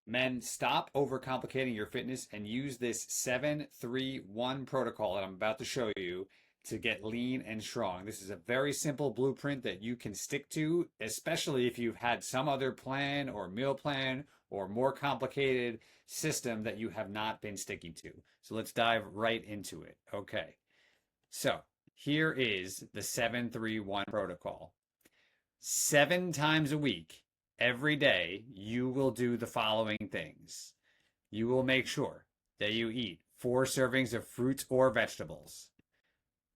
Men, stop overcomplicating your fitness and use this 7-3-1 protocol that I'm about to show you to get lean and strong. This is a very simple blueprint that you can stick to, especially if you've had some other plan or meal plan or more complicated system that you have not been sticking to. So let's dive right into it. Okay. So here is the 7-3-1 protocol. 7 times a week, every day, you will do the following things. You will make sure that you eat 4 servings of fruits or vegetables.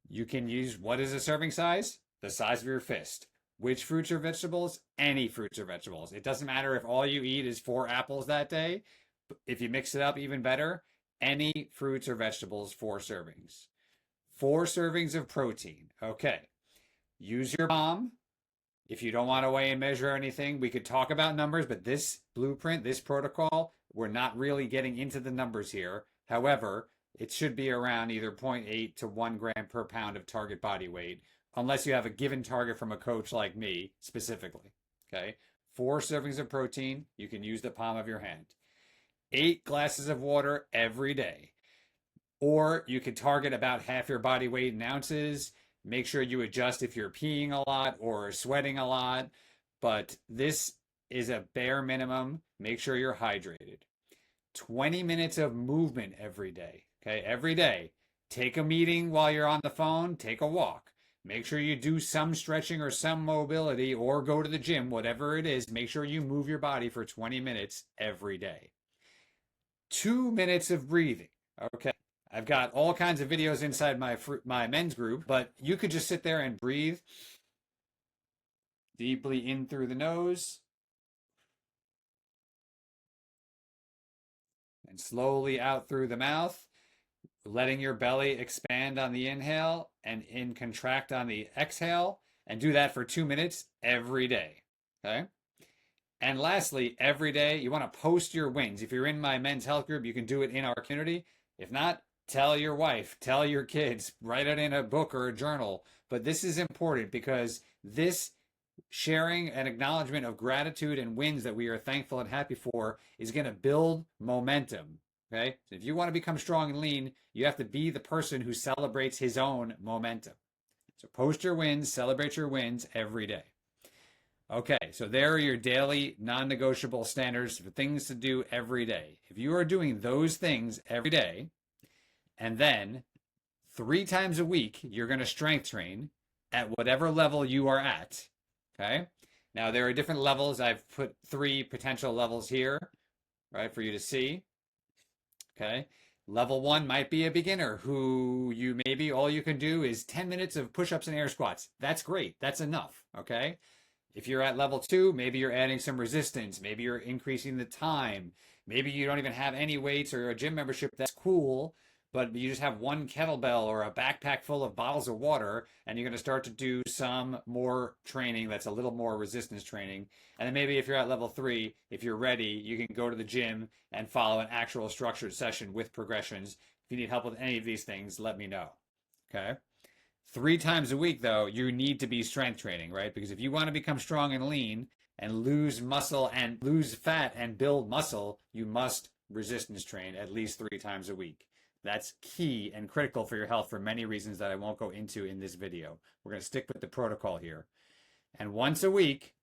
You can use, what is a serving size? The size of your fist. Which fruits or vegetables? Any fruits or vegetables. It doesn't matter if all you eat is 4 apples that day. If you mix it up, even better. Any fruits or vegetables, 4 servings. 4 servings of protein. Okay. Use your palm. If you don't want to weigh and measure anything, we could talk about numbers, but this blueprint, this protocol, we're not really getting into the numbers here. However, it should be around either 0.8 to 1 gram per pound of target body weight, unless you have a given target from a coach like me specifically. Okay. 4 servings of protein. You can use the palm of your hand. 8 glasses of water every day. Or you could target about half your body weight in ounces. Make sure you adjust if you're peeing a lot or sweating a lot. But this is a bare minimum. Make sure you're hydrated. 20 minutes of movement every day. Okay, every day. Take a meeting while you're on the phone. Take a walk. Make sure you do some stretching or some mobility or go to the gym, whatever it is. Make sure you move your body for 20 minutes every day. 2 minutes of breathing. Okay. I've got all kinds of videos inside my men's group, but you could just sit there and breathe deeply in through the nose and slowly out through the mouth, letting your belly expand on the inhale and contract on the exhale, and do that for 2 minutes every day. Okay. And lastly, every day you want to post your wins. If you're in my men's health group, you can do it in our community. If not, tell your wife, tell your kids, write it in a book or a journal. But this is important because this sharing and acknowledgement of gratitude and wins that we are thankful and happy for is going to build momentum. Okay. So if you want to become strong and lean, you have to be the person who celebrates his own momentum. So post your wins, celebrate your wins every day. Okay, so there are your daily non-negotiable standards for things to do every day. If you are doing those things every day, and then 3 times a week, you're going to strength train at whatever level you are at. Okay. Now there are different levels. I've put 3 potential levels here, right, for you to see. Okay. Level 1 might be a beginner who maybe all you can do is 10 minutes of push-ups and air squats. That's great. That's enough. Okay. If you're at level 2, maybe you're adding some resistance. Maybe you're increasing the time. Maybe you don't even have any weights or a gym membership. That's cool. But you just have 1 kettlebell or a backpack full of bottles of water, and you're going to start to do some more training that's a little more resistance training. And then maybe if you're at level 3, if you're ready, you can go to the gym and follow an actual structured session with progressions. If you need help with any of these things, let me know. Okay? 3 times a week, though, you need to be strength training, right? Because if you want to become strong and lean and lose muscle and lose fat and build muscle, you must resistance train at least 3 times a week. That's key and critical for your health for many reasons that I won't go into in this video. We're going to stick with the protocol here. And once a week,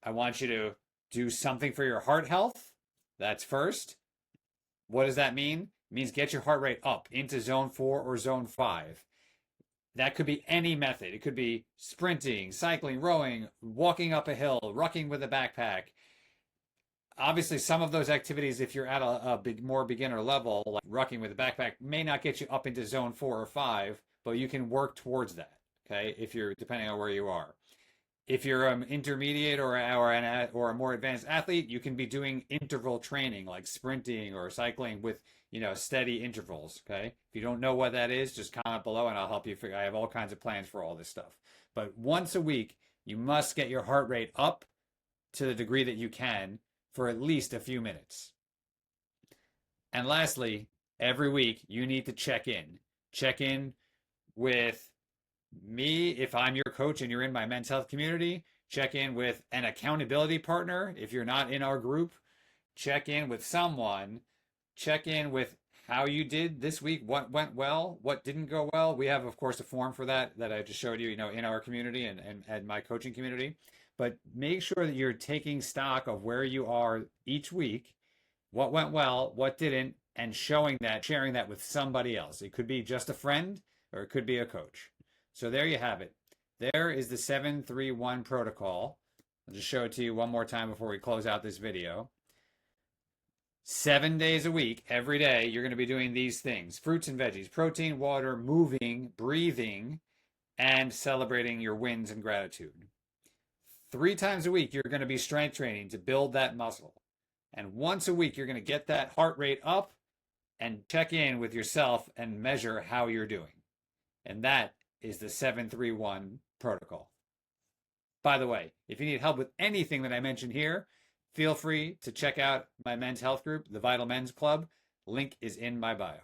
I want you to do something for your heart health. That's first. What does that mean? It means get your heart rate up into zone 4 or zone 5. That could be any method. It could be sprinting, cycling, rowing, walking up a hill, rucking with a backpack. Obviously, some of those activities, if you're at a more beginner level, like rucking with a backpack, may not get you up into zone 4 or 5, but you can work towards that, okay, if you're depending on where you are. If you're an intermediate or a more advanced athlete, you can be doing interval training like sprinting or cycling with, steady intervals, okay? If you don't know what that is, just comment below and I'll help you figure. I have all kinds of plans for all this stuff. But once a week, you must get your heart rate up to the degree that you can for at least a few minutes. And lastly, every week you need to check in. Check in with me if I'm your coach and you're in my men's health community. Check in with an accountability partner if you're not in our group. check in with someone, check in with how you did this week, what went well, what didn't go well. We have, of course, a form for that I just showed you, in our community and my coaching community. But make sure that you're taking stock of where you are each week, what went well, what didn't, and showing that, sharing that with somebody else. It could be just a friend or it could be a coach. So there you have it. There is the 731 protocol. I'll just show it to you one more time before we close out this video. 7 days a week, every day, you're going to be doing these things: fruits and veggies, protein, water, moving, breathing, and celebrating your wins and gratitude. 3 times a week, you're going to be strength training to build that muscle. And once a week, you're going to get that heart rate up and check in with yourself and measure how you're doing. And that is the 731 protocol. By the way, if you need help with anything that I mentioned here, feel free to check out my men's health group, the Vital Men's Club. Link is in my bio.